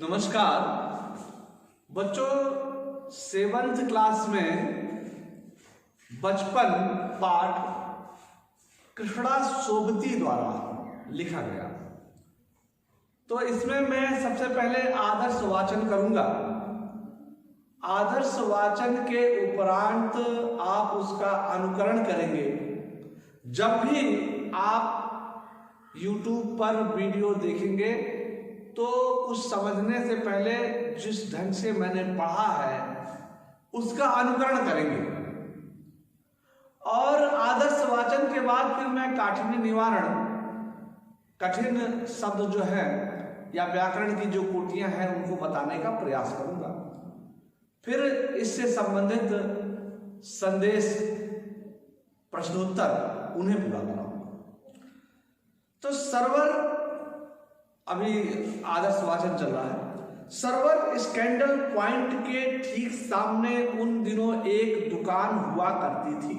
नमस्कार बच्चों, 7th class में बचपन पाठ कृष्णा सोबती द्वारा लिखा गया। तो इसमें मैं सबसे पहले आदर्श वाचन करूंगा। आदर्श वाचन के उपरांत आप उसका अनुकरण करेंगे। जब भी आप YouTube पर वीडियो देखेंगे तो कुछ समझने से पहले जिस ढंग से मैंने पढ़ा है उसका अनुकरण करेंगे। और आदर्श वाचन के बाद फिर मैं काठिन्य निवारण, कठिन शब्द जो है या व्याकरण की जो कोटियां हैं उनको बताने का प्रयास करूंगा। फिर इससे संबंधित संदेश, प्रश्नोत्तर उन्हें पूरा कराऊंगा। तो सर्वर, अभी आदर्श वाचन चल रहा है। सर्वर स्कैंडल पॉइंट के ठीक सामने उन दिनों एक दुकान हुआ करती थी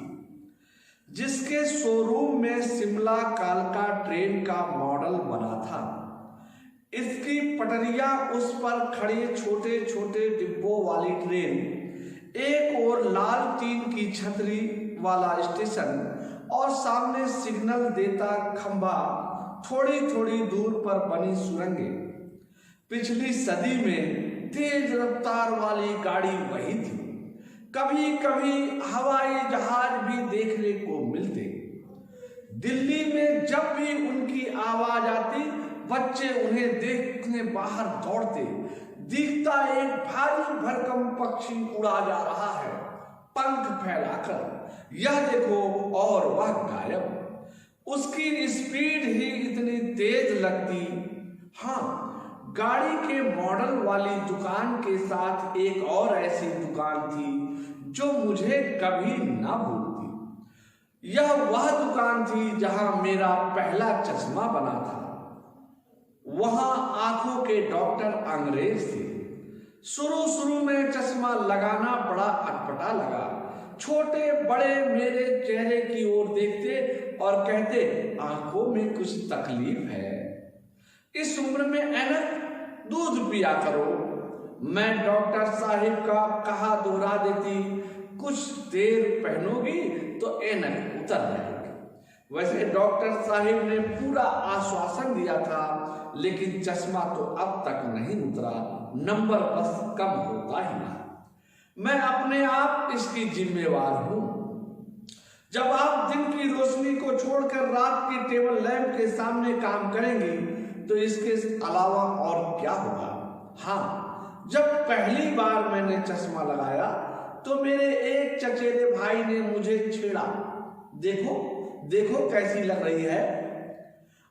जिसके शोरूम में शिमला कालका ट्रेन का मॉडल बना था। इसकी पटरियां, उस पर खड़ी छोटे छोटे डिब्बों वाली ट्रेन, एक और लाल टीन की छतरी वाला स्टेशन और सामने सिग्नल देता खंभा, थोड़ी थोड़ी दूर पर बनी सुरंगें। पिछली सदी में तेज रफ्तार वाली गाड़ी वही थी। कभी कभी हवाई जहाज भी देखने को मिलते। दिल्ली में जब भी उनकी आवाज आती, बच्चे उन्हें देखने बाहर दौड़ते। दिखता एक भारी भरकम पक्षी उड़ा जा रहा है पंख फैलाकर, यह देखो, और वह गायब। उसकी स्पीड ही इतनी तेज लगती। हाँ, गाड़ी के मॉडल वाली दुकान के साथ एक और ऐसी दुकान थी जो मुझे कभी ना भूलती। यह वह दुकान थी जहां मेरा पहला चश्मा बना था। वहां आंखों के डॉक्टर अंग्रेज थे। शुरू में चश्मा लगाना बड़ा अटपटा लगा। छोटे बड़े मेरे चेहरे की ओर देखते और कहते, आंखों में कुछ तकलीफ है, इस उम्र में ऐनक, दूध पिया करो। मैं डॉक्टर साहिब का कहा दोहरा देती, कुछ देर पहनोगी तो ऐनक उतर जाएगी। वैसे डॉक्टर साहिब ने पूरा आश्वासन दिया था, लेकिन चश्मा तो अब तक नहीं उतरा, नंबर बस कम होता ही ना। मैं अपने आप इसकी जिम्मेवार हूं। जब आप दिन की रोशनी को छोड़कर रात की टेबल लैंप के सामने काम करेंगी तो इसके अलावा और क्या होगा। हाँ, जब पहली बार मैंने चश्मा लगाया तो मेरे एक चचेरे भाई ने मुझे छेड़ा, देखो देखो कैसी लग रही है।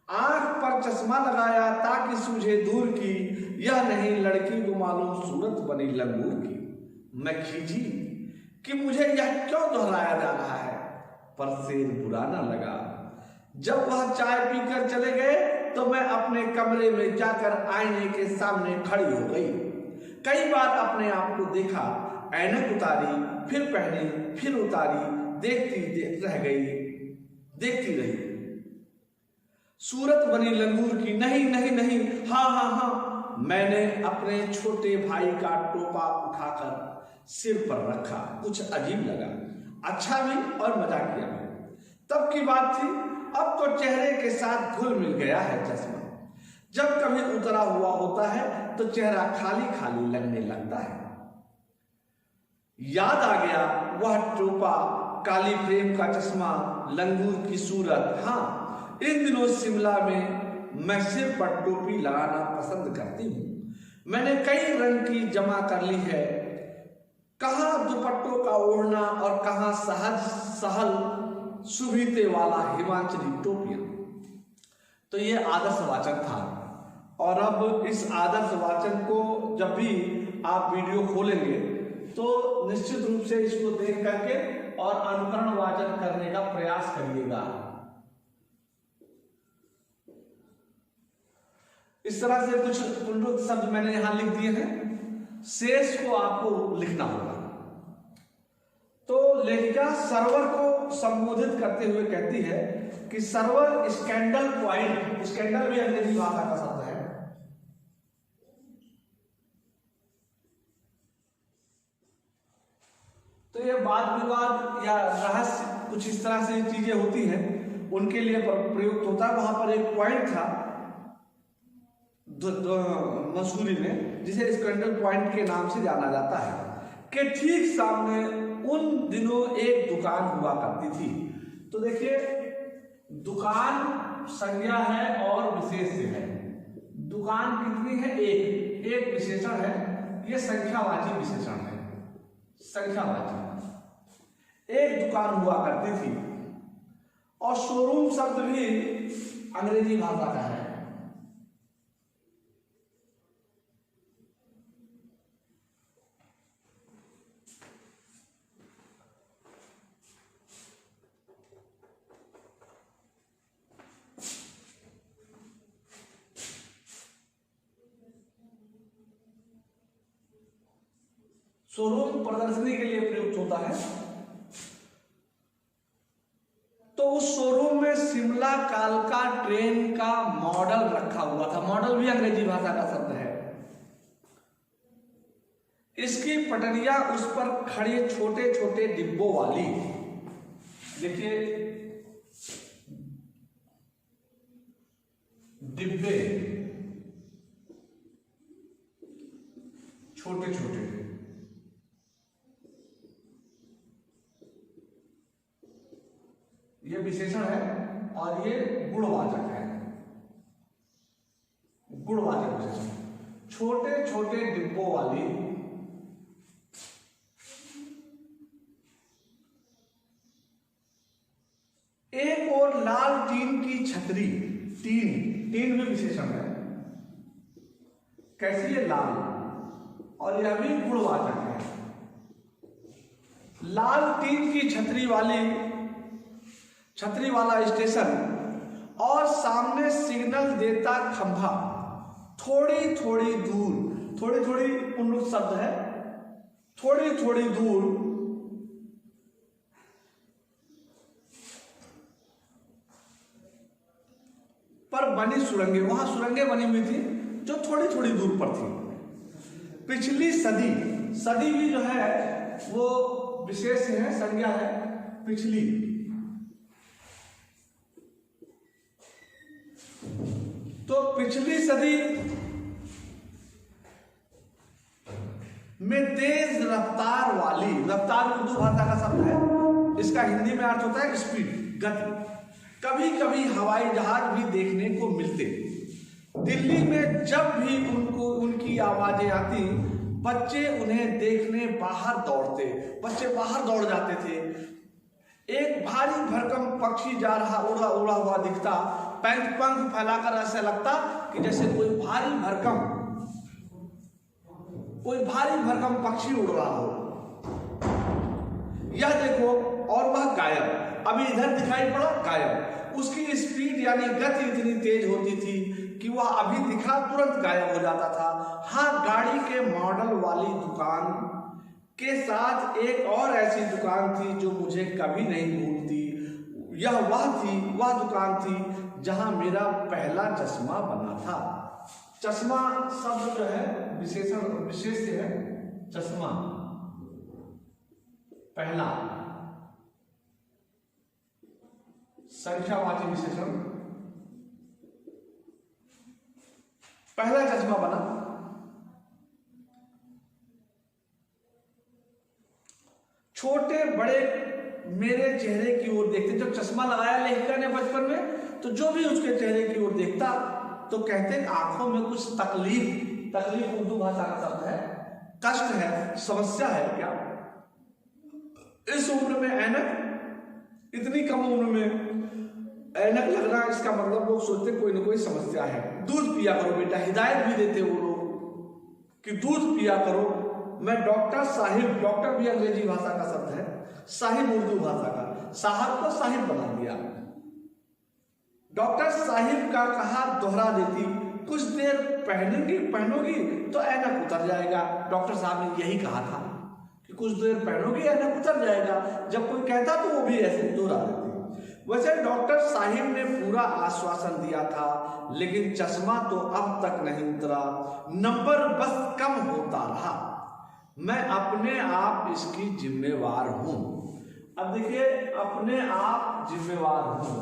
आंख पर चश्मा लगाया ताकि सूझे दूर की, यह नहीं लड़की को मालूम सूरत बनी लंगूर की। मैं खींची कि मुझे यह क्यों दोहराया जा रहा है, पर शेर बुरा ना लगा। जब वह चाय पीकर चले गए तो मैं अपने कमरे में जाकर आईने के सामने खड़ी हो गई। कई बार अपने आप को देखा, ऐनक उतारी, फिर पहनी, फिर उतारी, देखती रही। सूरत बनी लंगूर की, नहीं नहीं नहीं, हाँ। मैंने अपने छोटे भाई का टोपा उठाकर सिर पर रखा। कुछ अजीब लगा, अच्छा भी और मजाकिया भी। तब की बात थी, अब तो चेहरे के साथ घुल मिल गया है चश्मा। जब कभी उतरा हुआ होता है तो चेहरा खाली खाली लगने लगता है। याद आ गया वह टोपा, काली फ्रेम का चश्मा, लंगूर की सूरत। हाँ, इन दिनों शिमला में मैं सिर पर टोपी लगाना पसंद करती हूँ। मैंने कई रंग की जमा कर ली है, कहाँ दुपट्टों का ओढ़ना और कहाँ सहल सुभीते वाला हिमाचली टोपियां। तो ये आदर्श वाचन था। और अब इस आदर्श वाचन को जब भी आप वीडियो खोलेंगे तो निश्चित रूप से इसको देख करके और अनुकरण वाचन करने का प्रयास करिएगा। इस तरह से कुछ पुनरुक्त शब्द मैंने यहां लिख दिए हैं, शेष को आपको लिखना होगा। तो लेखिका सर्वर को संबोधित करते हुए कहती है कि सर्वर स्कैंडल पॉइंट, स्कैंडल भी अंग्रेजी भाषा का शब्द है, तो ये वाद विवाद या रहस्य कुछ इस तरह से चीजें होती हैं, उनके लिए प्रयुक्त होता है। वहां पर एक पॉइंट था मसूरी में, जिसे स्कैंडल पॉइंट के नाम से जाना जाता है, कि ठीक सामने उन दिनों एक दुकान हुआ करती थी। तो देखिए, दुकान संज्ञा है और विशेष्य है। दुकान कितनी है? एक विशेषण है, यह संख्यावाची विशेषण है, संख्यावाची। एक दुकान हुआ करती थी। और शोरूम शब्द भी अंग्रेजी भाषा का है। शोरूम प्रदर्शनी के लिए प्रयुक्त होता है। तो उस शोरूम में शिमला कालका ट्रेन का मॉडल रखा हुआ था। मॉडल भी अंग्रेजी भाषा का शब्द है। इसकी पटरियां उस पर खड़े छोटे छोटे डिब्बों वाली, देखिए डिब्बे छोटे छोटे, ये विशेषण है और ये गुणवाचक है। गुणवाचक विशेषण, छोटे छोटे डिब्बों वाली एक और लाल टीन की छतरी। टीन भी विशेषण है। कैसी है? लाल। और यह भी गुणवाचक है। लाल टीन की छतरी वाला स्टेशन और सामने सिग्नल देता खंभा। थोड़ी थोड़ी दूर, थोड़ी थोड़ी पुनरुक्त शब्द है, थोड़ी थोड़ी दूर पर बनी सुरंगें। वहां सुरंगें बनी हुई थी जो थोड़ी थोड़ी दूर पर थी। पिछली सदी, सदी भी जो है वो विशेष है, संज्ञा है। पिछली, तो पिछली सदी में तेज रफ्तार वाली। रफ्तार उर्दू भाषा का शब्द है। इसका हिंदी में अर्थ होता है स्पीड, गति। कभी कभी हवाई जहाज भी देखने को मिलते। दिल्ली में जब भी उनकी आवाजें आती, बच्चे उन्हें देखने बाहर दौड़ते। बच्चे बाहर दौड़ जाते थे। एक भारी भरकम पक्षी जा रहा, उड़ा हुआ दिखता। पंख फैलाकर ऐसा लगता कि जैसे कोई भारी भरकम पक्षी उड़ रहा हो। यह देखो, और वह गायब। अभी इधर दिखाई पड़ा, गायब। उसकी स्पीड यानी गति इतनी तेज होती थी कि वह अभी दिखा तुरंत गायब हो जाता था। हाँ, गाड़ी के मॉडल वाली दुकान के साथ एक और ऐसी दुकान थी जो मुझे कभी नहीं भूलती। यह वह दुकान थी जहां मेरा पहला चश्मा बना था। चश्मा शब्द जो है विशेष है। चश्मा पहला, संख्यावाची विशेषण। पहला चश्मा बना। छोटे बड़े मेरे चेहरे की ओर देखते। जब चश्मा लगाया लेखिका ने बचपन में, तो जो भी उसके चेहरे की ओर देखता तो कहते आंखों में कुछ तकलीफ उर्दू भाषा का शब्द है, कष्ट है, समस्या है क्या। इस उम्र में ऐनक, इतनी कम उम्र में ऐनक लगना, इसका मतलब लोग सोचते कोई ना कोई समस्या है। दूध पिया करो बेटा, हिदायत भी देते वो लोग कि दूध पिया करो। मैं डॉक्टर साहिब, डॉक्टर भी अंग्रेजी भाषा का शब्द है, साहिब उर्दू भाषा का, साहब को साहिब बना दिया। डॉक्टर साहिब का कहा दोहरा देती, कुछ देर पहनोगी तो ऐनक उतर जाएगा। डॉक्टर साहब ने यही कहा था कि कुछ देर पहनोगी ऐनक उतर जाएगा। जब कोई कहता तो वो भी ऐसे दोहरा देती। वैसे डॉक्टर साहिब ने पूरा आश्वासन दिया था, लेकिन चश्मा तो अब तक नहीं उतरा। नंबर बस कम होता रहा। मैं अपने आप इसकी जिम्मेवार हूं। अब देखिए, अपने आप जिम्मेवार हूं,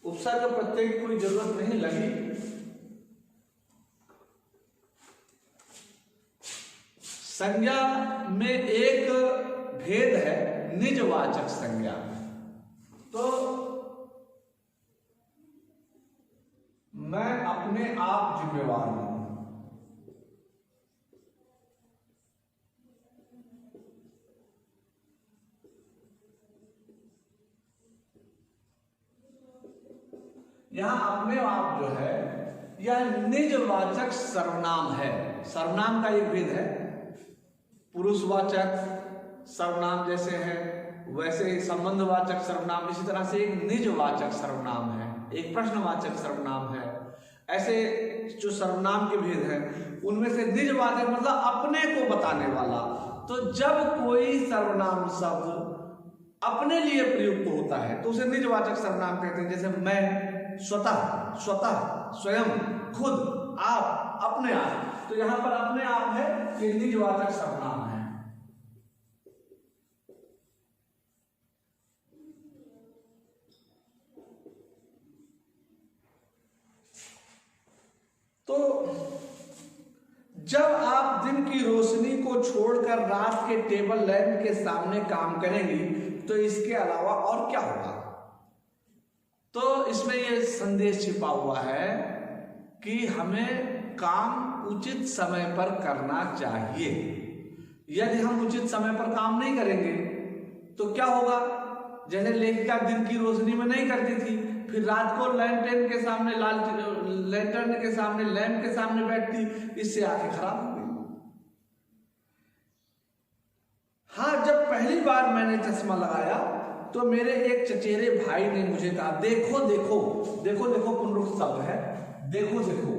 उपसर्ग प्रत्यय की कोई जरूरत नहीं लगी। संज्ञा में एक भेद है, निजवाचक संज्ञा। तो मैं अपने आप जिम्मेवार हूं, यहां अपने आप जो है यह निजवाचक सर्वनाम है। सर्वनाम का एक भेद है, पुरुषवाचक सर्वनाम जैसे है वैसे ही संबंधवाचक सर्वनाम, इसी तरह से एक निजवाचक सर्वनाम है, एक प्रश्नवाचक सर्वनाम है। ऐसे जो सर्वनाम के भेद हैं उनमें से निजवाचक मतलब अपने को बताने वाला। तो जब कोई सर्वनाम शब्द अपने लिए प्रयुक्त होता है तो उसे निजवाचक सर्वनाम कहते हैं। जैसे मैं, स्वतः, स्वतः, स्वयं, खुद, आप, अपने आप। तो यहां पर अपने आप है, ये निजवाचक सर्वनाम है। तो जब आप दिन की रोशनी को छोड़कर रात के टेबल लैंप के सामने काम करेंगी तो इसके अलावा और क्या होगा? तो इसमें यह संदेश छिपा हुआ है कि हमें काम उचित समय पर करना चाहिए। यदि हम उचित समय पर काम नहीं करेंगे तो क्या होगा? जैसे लेखिका दिन की रोशनी में नहीं करती थी, फिर रात को लैंटर्न के सामने लैंटर्न के सामने लैंप के सामने बैठती, इससे आंखें खराब हो गई। हाँ, जब पहली बार मैंने चश्मा लगाया तो मेरे एक चचेरे भाई ने मुझे कहा, देखो देखो देखो देखो, पुनरुक्त शब्द है, देखो देखो।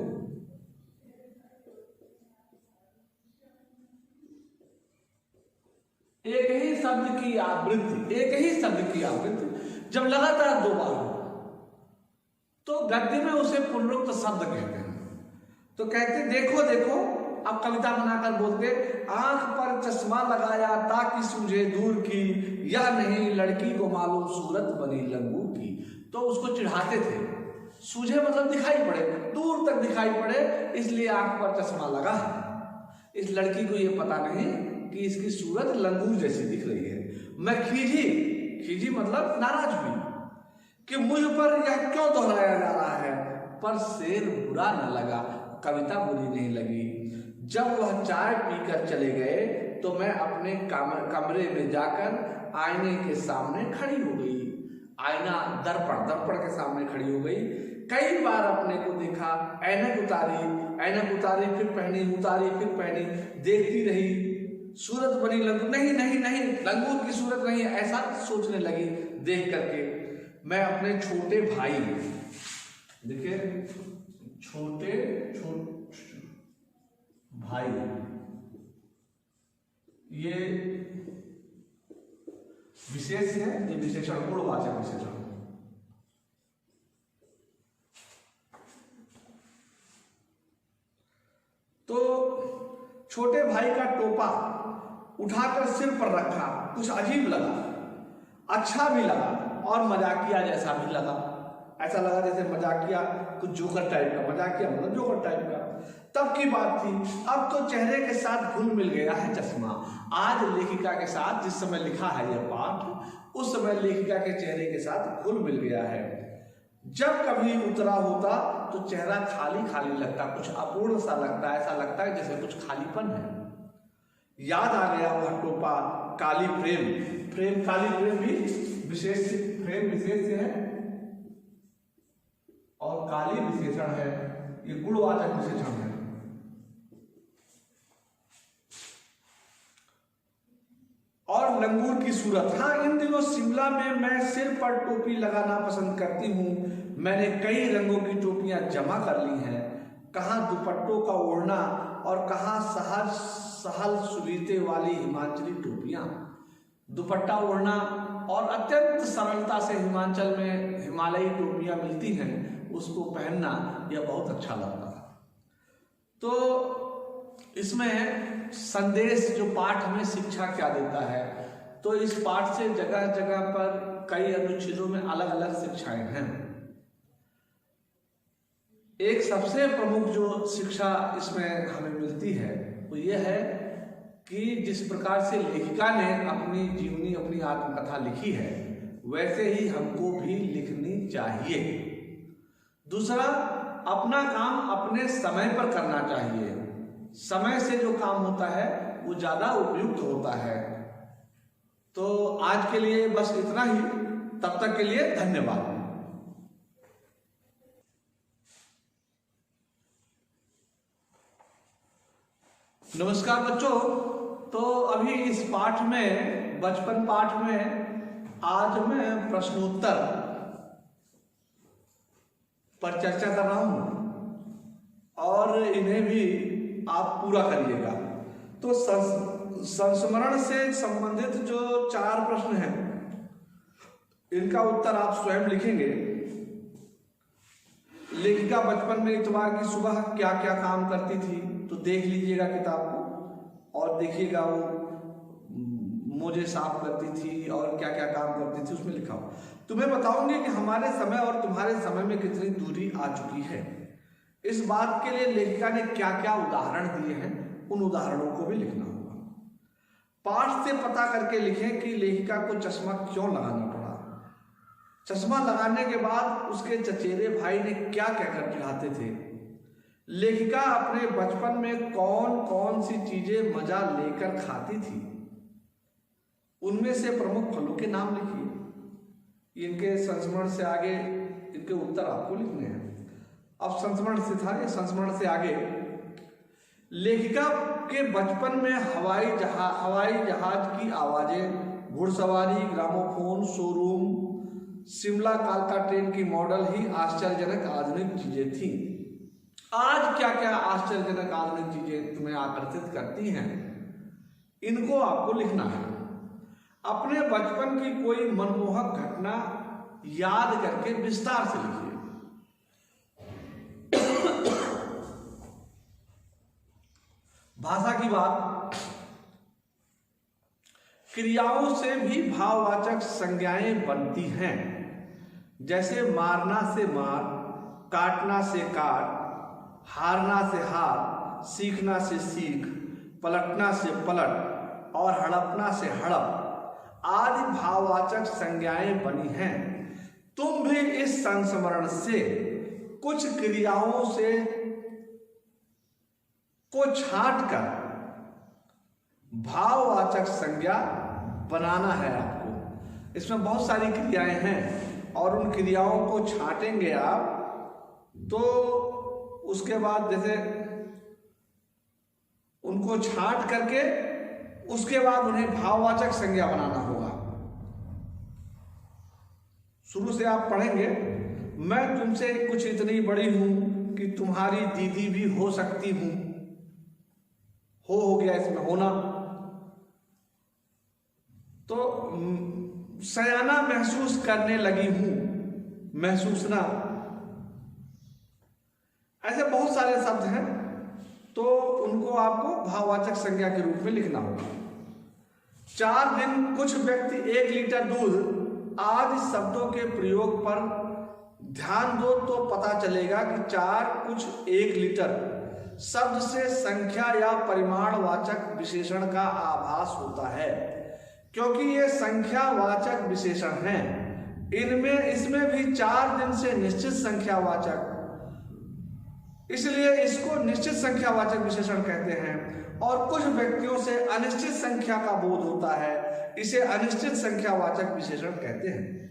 एक ही शब्द की आवृत्ति, एक ही शब्द की आवृत्ति जब लगातार दो बार हो तो गद्य में उसे पुनरुक्त शब्द कहते हैं। तो कहते देखो देखो, अब कविता बनाकर बोलते, आंख पर चश्मा लगाया ताकि सूझे दूर की, या नहीं लड़की को मालूम सूरत बनी लंगूर की। तो उसको चिढ़ाते थे, सूझे मतलब दिखाई पड़े, दूर तक दिखाई पड़े, इसलिए आंख पर चश्मा लगा है। इस लड़की को यह पता नहीं कि इसकी सूरत लंगूर जैसी दिख रही है। मैं खीजी, खीजी मतलब नाराज हुई कि मुझ पर यह क्यों दोहराया जा रहा है, पर शेर बुरा न लगा, कविता बुरी नहीं लगी। जब वह चाय पीकर चले गए तो मैं अपने कमरे में जाकर आईने के सामने खड़ी हो गई। आईना दर्पण के सामने खड़ी हो गई। कई बार अपने को देखा, ऐनक उतारी फिर पहनी, उतारी फिर पहनी, देखती रही, सूरत बनी लंगूर, नहीं नहीं नहीं लंगूर की सूरत नहीं, ऐसा सोचने लगी। देख करके मैं अपने छोटे भाई, देखिए छोटे भाई, ये विशेष है, ये विशेषण गुणवाचक विशेषण। तो छोटे भाई का टोपा उठाकर सिर पर रखा, कुछ अजीब लगा, अच्छा भी लगा और मजाकिया जैसा भी लगा। ऐसा लगा जैसे मजाकिया, कुछ जोकर टाइप का, मजाकिया मतलब जोकर टाइप का। तब की बात थी, अब तो चेहरे के साथ घुल मिल गया है चश्मा। आज लेखिका के साथ जिस समय लिखा है यह पाठ, उस समय लेखिका के चेहरे के साथ घुल मिल गया है। जब कभी उतरा होता तो चेहरा खाली खाली लगता, कुछ अपूर्ण सा लगता, ऐसा लगता है जैसे कुछ खालीपन है। याद आ गया वह टोपा, काली प्रेम, काली प्रेम भी विशेष, प्रेम विशेष है और काली विशेषण है, ये गुणवाचक विशेषण है। और लंगूर की सूरत, हाँ इन दिनों शिमला में मैं सिर पर टोपी लगाना पसंद करती हूँ। मैंने कई रंगों की टोपियां जमा कर ली हैं, कहाँ दुपट्टों का ओढ़ना और कहाँ सहल सुलीते वाली हिमाचली टोपियां। दुपट्टा ओढ़ना और अत्यंत सरलता से हिमाचल में हिमालयी टोपियां मिलती हैं, उसको पहनना यह बहुत अच्छा लगता है। तो इसमें संदेश जो पाठ में शिक्षा क्या देता है, तो इस पाठ से जगह जगह पर कई अनुच्छेदों में अलग अलग शिक्षाएं हैं। एक सबसे प्रमुख जो शिक्षा इसमें हमें मिलती है वो ये है कि जिस प्रकार से लेखिका ने अपनी जीवनी, अपनी आत्मकथा लिखी है, वैसे ही हमको भी लिखनी चाहिए। दूसरा, अपना काम अपने समय पर करना चाहिए। समय से जो काम होता है वो ज्यादा उपयुक्त होता है। तो आज के लिए बस इतना ही। तब तक के लिए धन्यवाद। नमस्कार बच्चों। तो अभी इस पाठ में, बचपन पाठ में, आज मैं प्रश्नोत्तर पर चर्चा कर रहा हूं और इन्हें भी आप पूरा करिएगा। तो संस्मरण से संबंधित जो 4 प्रश्न हैं, इनका उत्तर आप स्वयं लिखेंगे। लेखिका बचपन में इतवार की सुबह क्या क्या काम करती थी, तो देख लीजिएगा किताब को और देखिएगा वो मोजे साफ करती थी और क्या क्या काम करती थी, उसमें लिखा हो। तुम्हें बताऊंगी कि हमारे समय और तुम्हारे समय में कितनी दूरी आ चुकी है। इस बात के लिए लेखिका ने क्या क्या उदाहरण दिए हैं, उन उदाहरणों को भी लिखना होगा। पाठ से पता करके लिखें कि लेखिका को चश्मा क्यों लगाना पड़ा। चश्मा लगाने के बाद उसके चचेरे भाई ने क्या कहकर चिढ़ाते थे। लेखिका अपने बचपन में कौन कौन सी चीजें मजा लेकर खाती थी, उनमें से प्रमुख फलों के नाम लिखिए। इनके संस्मरण से आगे इनके उत्तर आपको लिखने हैं। अब संस्मरण से था, ये संस्मरण से आगे लेखिका के बचपन में हवाई जहाज की आवाजें, घुड़सवारी, ग्रामोफोन, शोरूम, शिमला कालका ट्रेन की मॉडल ही आश्चर्यजनक आधुनिक चीजें थी। आज क्या क्या आश्चर्यजनक आधुनिक चीजें तुम्हें आकर्षित करती हैं, इनको आपको लिखना है। अपने बचपन की कोई मनमोहक घटना याद करके विस्तार से लिखिए। भाषा की बात, क्रियाओं से भी भाववाचक संज्ञाएं बनती हैं। जैसे मारना से मार, काटना से काट, हारना से हार, सीखना से सीख, पलटना से पलट और हड़पना से हड़प आदि भाववाचक संज्ञाएं बनी हैं। तुम भी इस संस्मरण से कुछ क्रियाओं से को छांटकर भाववाचक संज्ञा बनाना है आपको। इसमें बहुत सारी क्रियाएं हैं और उन क्रियाओं को छांटेंगे आप, तो उसके बाद जैसे उनको छांट करके उसके बाद उन्हें भाववाचक संज्ञा बनाना होगा। शुरू से आप पढ़ेंगे, मैं तुमसे कुछ इतनी बड़ी हूं कि तुम्हारी दीदी भी हो सकती हूं। हो गया इसमें होना। तो सयाना महसूस करने लगी हूं, महसूसना, ऐसे बहुत सारे शब्द हैं, तो उनको आपको भाववाचक संज्ञा के रूप में लिखना होगा। 4 दिन, कुछ व्यक्ति, 1 लीटर दूध आदि शब्दों के प्रयोग पर ध्यान दो तो पता चलेगा कि 4 कुछ 1 लीटर शब्द से संख्या या परिमाणवाचक विशेषण का आभास होता है। क्योंकि ये संख्यावाचक विशेषण हैं, इसमें भी 4 दिन से निश्चित संख्यावाचक, इसलिए इसको निश्चित संख्यावाचक विशेषण कहते हैं। और कुछ व्यक्तियों से अनिश्चित संख्या का बोध होता है, इसे अनिश्चित संख्यावाचक विशेषण कहते हैं।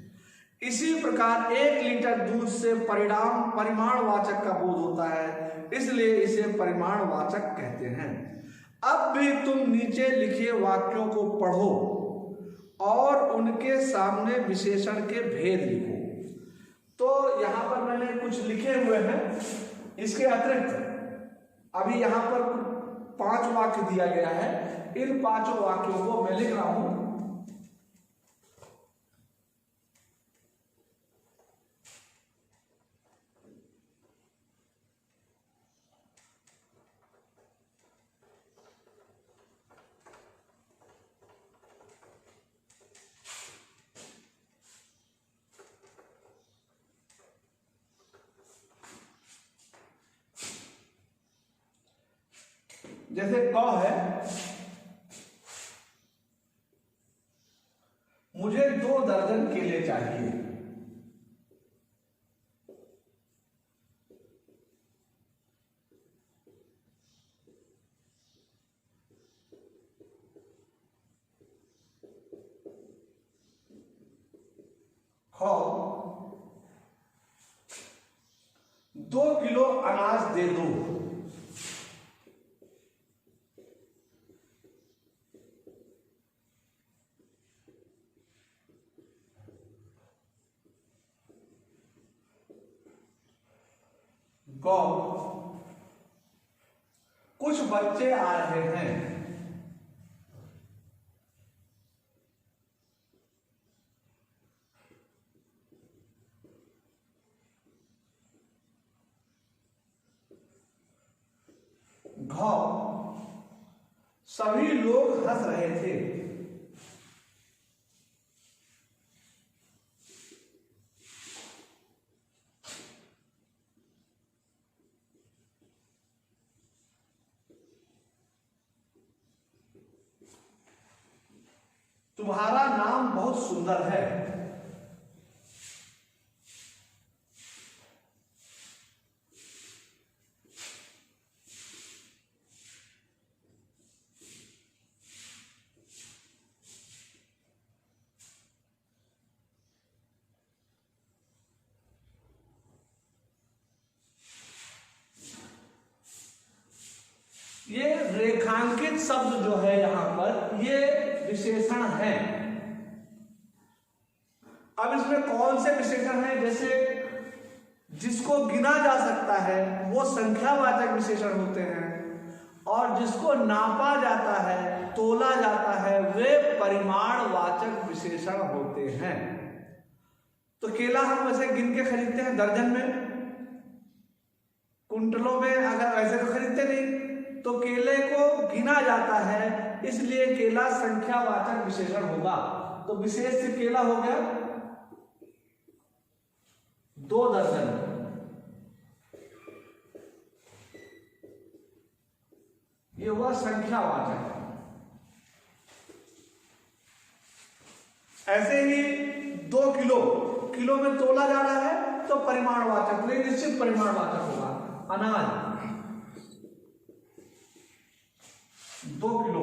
इसी प्रकार 1 लीटर दूध से परिमाणवाचक का बोध होता है, इसलिए इसे परिमाणवाचक कहते हैं। अब भी तुम नीचे लिखे वाक्यों को पढ़ो और उनके सामने विशेषण के भेद लिखो। तो यहां पर मैंने कुछ लिखे हुए हैं। इसके अतिरिक्त अभी यहां पर 5 वाक्य दिया गया है। इन 5 वाक्यों को मैं लिख रहा हूं। जैसे क है, मुझे 2 दर्जन केले चाहिए। ख 2 किलो अनाज दे दो। ग कुछ बच्चे आ रहे हैं। घ सभी लोग हंस रहे थे। तुम्हारा नाम बहुत सुंदर है। ये रेखांकित शब्द जो है यहां पर, ये विशेषण है। अब इसमें कौन से विशेषण हैं? जैसे जिसको गिना जा सकता है वो संख्यावाचक विशेषण होते हैं, और जिसको नापा जाता है, तोला जाता है, वे परिमाणवाचक विशेषण होते हैं। तो केला हम वैसे गिन के खरीदते हैं दर्जन में, कुंटलों में, अगर वैसे तो खरीदते नहीं। तो केले को गिना जाता है, इसलिए केला संख्यावाचक विशेषण होगा। तो विशेष से केला हो गया 2 दर्जन। ये हुआ संख्यावाचक। ऐसे ही 2 किलो, किलो में तोला जा रहा है तो परिमाणवाचक, नहीं निश्चित परिमाणवाचक होगा। अनाज 2 किलो,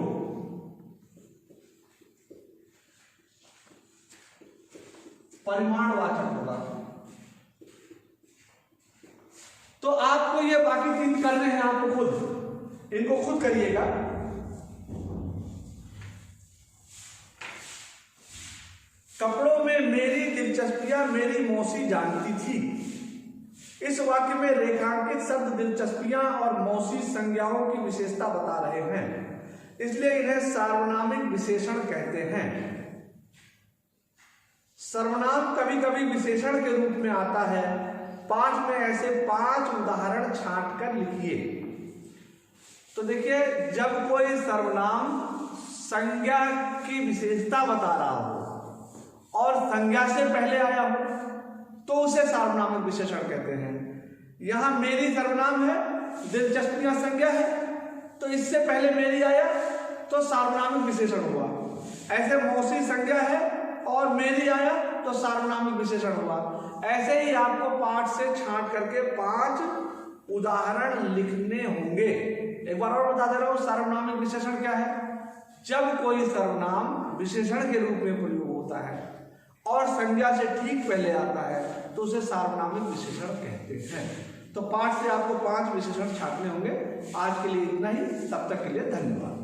परिमाणवाचक होगा। तो आपको ये बाकी 3 करने हैं, आपको खुद, इनको खुद करिएगा। कपड़ों में मेरी दिलचस्पियां मेरी मौसी जानती थी। इस वाक्य में रेखांकित शब्द दिलचस्पियां और मौसी संज्ञाओं की विशेषता बता रहे हैं, इसलिए इन्हें सार्वनामिक विशेषण कहते हैं। सर्वनाम कभी कभी विशेषण के रूप में आता है। पाठ में ऐसे 5 उदाहरण छांट कर लिखिए। तो देखिए, जब कोई सर्वनाम संज्ञा की विशेषता बता रहा हो और संज्ञा से पहले आया हो तो उसे सार्वनामिक विशेषण कहते हैं। यहां मेरी सर्वनाम है, दिलचस्पियां संज्ञा है, तो इससे पहले मेरी आया तो सार्वनामिक विशेषण हुआ। ऐसे मौसी संज्ञा है और मेरी आया तो सार्वनामिक विशेषण हुआ। ऐसे ही आपको पाठ से छांट करके 5 उदाहरण लिखने होंगे। एक बार और बता दे रहा हूं, सार्वनामिक विशेषण क्या है? जब कोई सर्वनाम विशेषण के रूप में प्रयोग होता है और संज्ञा से ठीक पहले आता है तो उसे सार्वनामिक विशेषण कहते हैं। तो पाठ से आपको 5 विशेषण छांटने होंगे। आज के लिए इतना ही, तब तक के लिए धन्यवाद।